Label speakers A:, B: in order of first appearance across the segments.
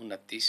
A: 29।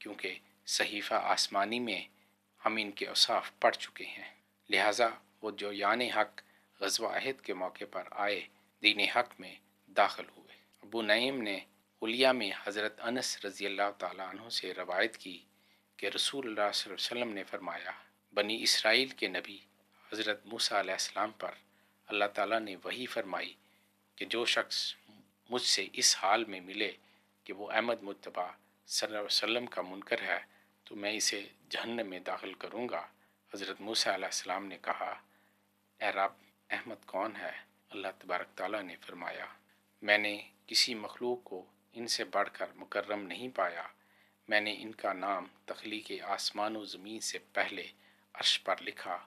A: کیونکہ صحیفہ آسمانی میں ہم ان کے اوصاف پڑھ چکے ہیں، لہٰذا وہ جو یعنی حق غزوہ احد کے موقع پر آئے دین حق میں داخل ہوئے۔ ابو نعیم نے حلیہ میں حضرت انس رضی اللہ تعالیٰ عنہ سے روایت کی کہ رسول اللہ صلی اللہ علیہ وسلم نے فرمایا، بنی اسرائیل کے نبی حضرت موسیٰ علیہ السلام پر اللہ تعالیٰ نے وحی فرمائی کہ جو شخص مجھ سے اس حال میں ملے کہ وہ احمد مجتبیٰ صلی اللہ علیہ وسلم کا منکر ہے تو میں اسے جہنم میں داخل کروں گا۔ حضرت موسیٰ علیہ السلام نے کہا، اے رب، احمد کون ہے؟ اللہ تبارک تعالیٰ نے فرمایا، میں نے کسی مخلوق کو ان سے بڑھ کر مکرم نہیں پایا، میں نے ان کا نام تخلیق آسمان و زمین سے پہلے عرش پر لکھا،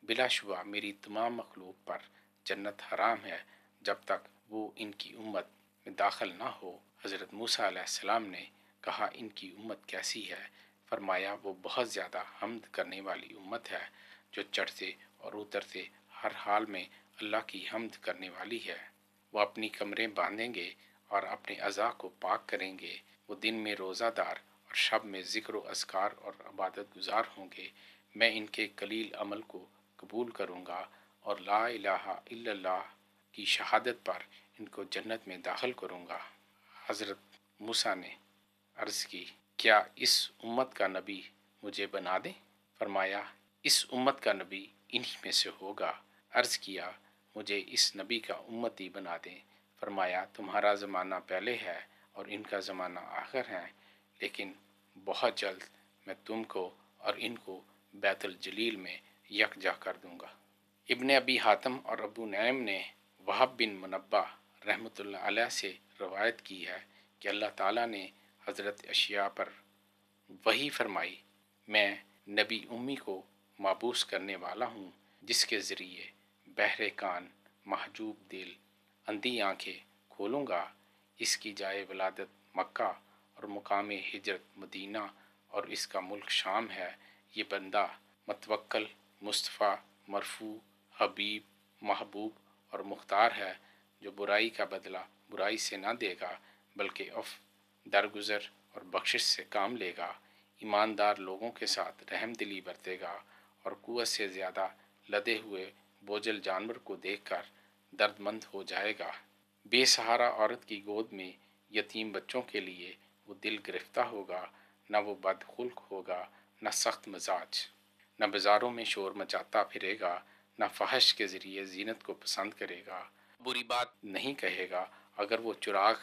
A: بلا شبہ میری تمام مخلوق پر جنت حرام ہے جب تک وہ ان کی امت میں داخل نہ ہو۔ حضرت موسیٰ علیہ السلام نے کہا، ان کی امت کیسی ہے؟ فرمایا، وہ بہت زیادہ حمد کرنے والی امت ہے، جو چڑھتے اور اترتے ہر حال میں اللہ کی حمد کرنے والی ہے۔ وہ اپنی کمریں باندھیں گے اور اپنے اعضاء کو پاک کریں گے، وہ دن میں روزہ دار اور شب میں ذکر و اذکار اور عبادت گزار ہوں گے، میں ان کے قلیل عمل کو قبول کروں گا اور لا الہ الا اللہ کی شہادت پر ان کو جنت میں داخل کروں گا۔ حضرت موسیٰ نے عرض کی، کیا اس امت کا نبی مجھے بنا دیں؟ فرمایا، اس امت کا نبی انہی میں سے ہوگا۔ عرض کیا، مجھے اس نبی کا امتی بنا دیں۔ فرمایا، تمہارا زمانہ پہلے ہے اور ان کا زمانہ آخر ہے، لیکن بہت جلد میں تم کو اور ان کو بیت الجلیل میں یکجا کر دوں گا۔ ابن ابی حاتم اور ابو نعیم نے وہب بن منبہ رحمۃ اللہ علیہ سے روایت کی ہے کہ اللہ تعالیٰ نے حضرت اشعیاء پر وحی فرمائی، میں نبی امی کو مابوس کرنے والا ہوں، جس کے ذریعے بہرے کان، محجوب دل، اندھی آنکھیں کھولوں گا۔ اس کی جائے ولادت مکہ اور مقام ہجرت مدینہ اور اس کا ملک شام ہے۔ یہ بندہ متوکل، مصطفیٰ، مرفوع، حبیب، محبوب اور مختار ہے، جو برائی کا بدلہ برائی سے نہ دے گا بلکہ درگزر اور بخشش سے کام لے گا، ایماندار لوگوں کے ساتھ رحم دلی برتے گا اور قوت سے زیادہ لدے ہوئے بوجھل جانور کو دیکھ کر درد مند ہو جائے گا۔ بے سہارا عورت کی گود میں یتیم بچوں کے لیے وہ دل گرفتہ ہوگا، نہ وہ بد خلق ہوگا، نہ سخت مزاج، نہ بازاروں میں شور مچاتا پھرے گا، نہ فحش کے ذریعے زینت کو پسند کرے گا، بری بات نہیں کہے گا۔ اگر وہ چراغ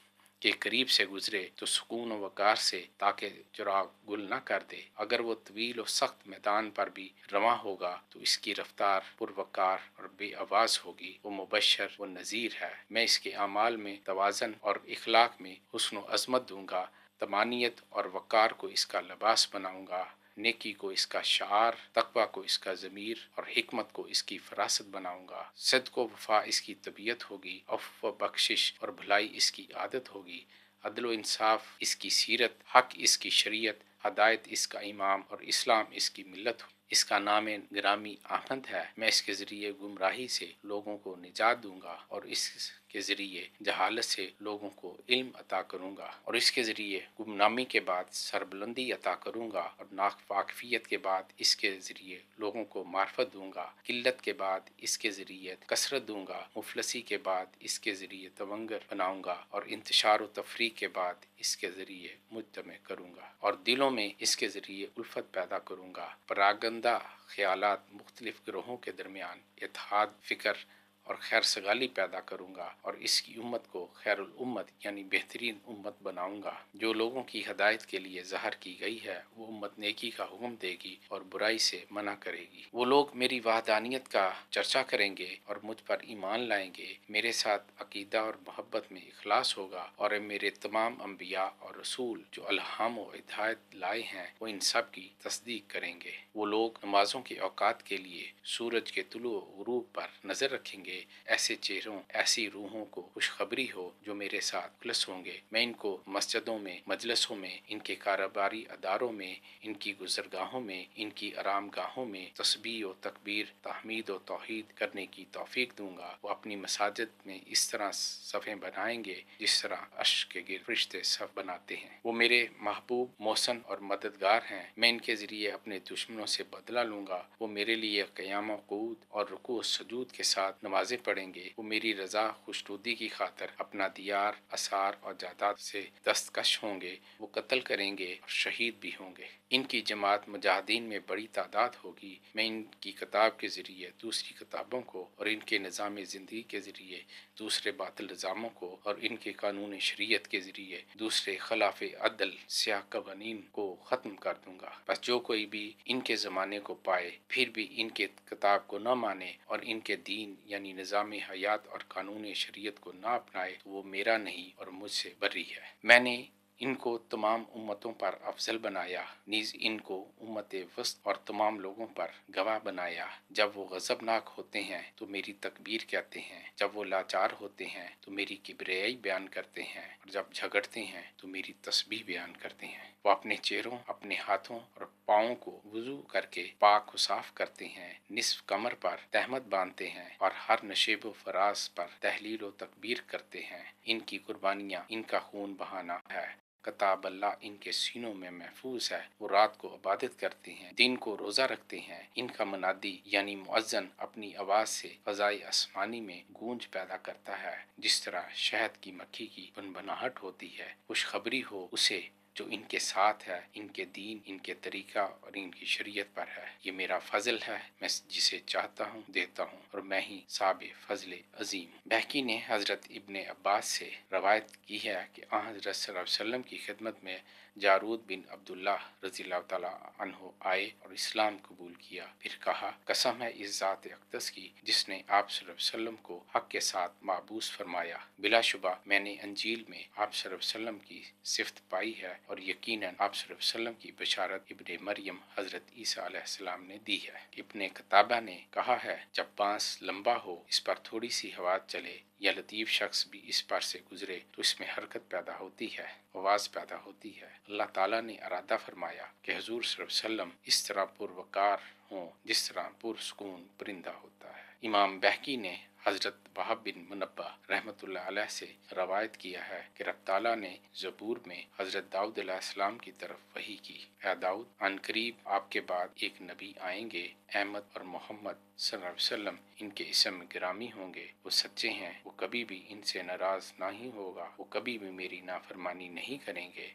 A: کے قریب سے گزرے تو سکون و وقار سے، تاکہ چراغ گل نہ کر دے۔ اگر وہ طویل و سخت میدان پر بھی رواں ہوگا تو اس کی رفتار پروقار اور بے آواز ہوگی۔ وہ مبشر و نذیر ہے، میں اس کے اعمال میں توازن اور اخلاق میں حسن و عظمت دوں گا، طمانینت اور وقار کو اس کا لباس بناؤں گا، نیکی کو اس کا شعار، تقوی کو اس کا ضمیر اور حکمت کو اس کی فراست بناؤں گا۔ صدق و وفا اس کی طبیعت ہوگی، عفو و بخشش اور بھلائی اس کی عادت ہوگی، عدل و انصاف اس کی سیرت، حق اس کی شریعت، ہدایت اس کا امام اور اسلام اس کی ملت ہوگی۔ اس کا نام گرامی احمد ہے، میں اس کے ذریعے گمراہی سے لوگوں کو نجات دوں گا اور اس کے ذریعے جہالت سے لوگوں کو علم عطا کروں گا، اور اس کے ذریعے گمنامی کے بعد سربلندی عطا کروں گا، اور ناواقفیت کے بعد اس کے ذریعے لوگوں کو معرفت دوں گا، قلت کے بعد اس کے ذریعے کثرت دوں گا، مفلسی کے بعد اس کے ذریعے تونگر بناؤں گا، اور انتشار و تفریق کے بعد اس کے ذریعے مجتمع کروں گا، اور دلوں میں اس کے ذریعے الفت پیدا کروں گا، پراگندہ خیالات مختلف گروہوں کے درمیان اتحاد فکر اور خیر سگالی پیدا کروں گا، اور اس کی امت کو خیر الامت یعنی بہترین امت بناؤں گا۔ جو لوگوں کی ہدایت کے لیے ظاہر کی گئی ہے، وہ امت نیکی کا حکم دے گی اور برائی سے منع کرے گی۔ وہ لوگ میری وحدانیت کا چرچا کریں گے اور مجھ پر ایمان لائیں گے، میرے ساتھ عقیدہ اور محبت میں اخلاص ہوگا، اور میرے تمام انبیاء اور رسول جو الہام و ہدایت لائے ہیں وہ ان سب کی تصدیق کریں گے۔ وہ لوگ نمازوں کے اوقات کے لیے سورج کے طلوع و غروب پر نظر رکھیں گے ہوں گے، ایسے چہروں، ایسی روحوں کو خوشخبری ہو جو میرے ساتھ خلص ہوں گے۔ میں ان کو مسجدوں میں، مجلسوں میں، ان کے کاروباری اداروں میں، ان کی گزرگاہوں میں، ان کی آرام گاہوں میں تسبیح و تکبیر، تحمید و توحید کرنے کی توفیق دوں گا۔ وہ اپنی مساجد میں اس طرح صفیں بنائیں گے جس طرح عرش کے گرد فرشتے صف بناتے ہیں۔ وہ میرے محبوب، محسن اور مددگار ہیں۔ میں ان کے ذریعے اپنے دشمنوں سے بدلہ لوں گا۔ وہ میرے لیے قیام و قعود اور رکوع و سجود کے ساتھ نمازیں پڑھیں گے۔ وہ میری رضا خوشنودی کی خاطر اپنا دیار، اثار اور جائیداد سے دستکش ہوں گے۔ وہ قتل کریں گے اور شہید بھی ہوں گے۔ ان کی جماعت مجاہدین میں بڑی تعداد ہوگی۔ میں ان کی کتاب کے ذریعے دوسری کتابوں کو اور ان کے نظام زندگی کے ذریعے دوسرے باطل نظاموں کو اور ان کے قانون شریعت کے ذریعے دوسرے خلاف عدل سیاہ قوانین کو ختم کر دوں گا۔ بس جو کوئی بھی ان کے زمانے کو پائے پھر بھی ان کے کتاب کو نہ مانے اور ان کے دین یعنی نظام حیات اور قانون شریعت کو نہ اپنائے تو وہ میرا نہیں اور مجھ سے بری ہے۔ میں نے ان کو تمام امتوں پر افضل بنایا، نیز ان کو امت وسط اور تمام لوگوں پر گواہ بنایا۔ جب وہ غضبناک ہوتے ہیں تو میری تکبیر کہتے ہیں، جب وہ لاچار ہوتے ہیں تو میری کبریائی بیان کرتے ہیں، اور جب جھگڑتے ہیں تو میری تسبیح بیان کرتے ہیں۔ وہ اپنے چہروں، اپنے ہاتھوں اور پاؤں کو وضو کر کے پاک و صاف کرتے ہیں، نصف کمر پر تہمت باندھتے ہیں اور ہر نشیب و فراز پر تحلیل و تکبیر کرتے ہیں۔ ان کی قربانیاں ان کا خون بہانا ہے۔ کتاب اللہ ان کے سینوں میں محفوظ ہے۔ وہ رات کو عبادت کرتے ہیں، دن کو روزہ رکھتے ہیں۔ ان کا منادی یعنی مؤذن اپنی آواز سے فضائے آسمانی میں گونج پیدا کرتا ہے، جس طرح شہد کی مکھی کی بنبناہٹ ہوتی ہے۔ خوشخبری ہو اسے جو ان کے ساتھ ہے، ان کے دین، ان کے طریقہ اور ان کی شریعت پر ہے۔ یہ میرا فضل ہے، میں جسے چاہتا ہوں دیتا ہوں، اور میں ہی صاحب فضل عظیم۔ بہقی نے حضرت ابن عباس سے روایت کی ہے کہ آن حضرت صلی اللہ علیہ وسلم کی خدمت میں جارود بن عبداللہ رضی اللہ تعالیٰ عنہ آئے اور اسلام قبول کیا۔ پھر کہا، قسم ہے اس ذات اقدس کی جس نے آپ صلی اللہ علیہ وسلم کو حق کے ساتھ معبوس فرمایا، بلا شبہ میں نے انجیل میں آپ صلی اللہ علیہ وسلم کی صفت پائی ہے، اور یقیناً آپ صلی اللہ علیہ وسلم کی بشارت ابن مریم حضرت عیسیٰ علیہ السلام نے دی ہے۔ ابن قتابہ نے کہا ہے، جب بانس لمبا ہو، اس پر تھوڑی سی ہوا چلے یا لطیف شخص بھی اس پر سے گزرے تو اس میں حرکت پیدا ہوتی ہے، آواز پیدا ہوتی ہے۔ اللہ تعالیٰ نے ارادہ فرمایا کہ حضور صلی اللہ علیہ وسلم اس طرح پروقار ہوں جس طرح پرسکون پرندہ ہوتا ہے۔ امام بہقی نے حضرت وہب بن منبہ رحمۃ اللہ علیہ سے روایت کیا ہے کہ رب تعالیٰ نے زبور میں حضرت داؤد علیہ السلام کی طرف وحی کی، اے داؤد، عن قریب آپ کے بعد ایک نبی آئیں گے، احمد اور محمد صلی اللہ علیہ وسلم ان کے اسم گرامی ہوں گے۔ وہ سچے ہیں، وہ کبھی بھی ان سے ناراض نہیں ہوگا، وہ کبھی بھی میری نافرمانی نہیں کریں گے۔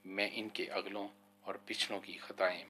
A: میں ان کے اگلوں اور پچھلوں کی خطائیں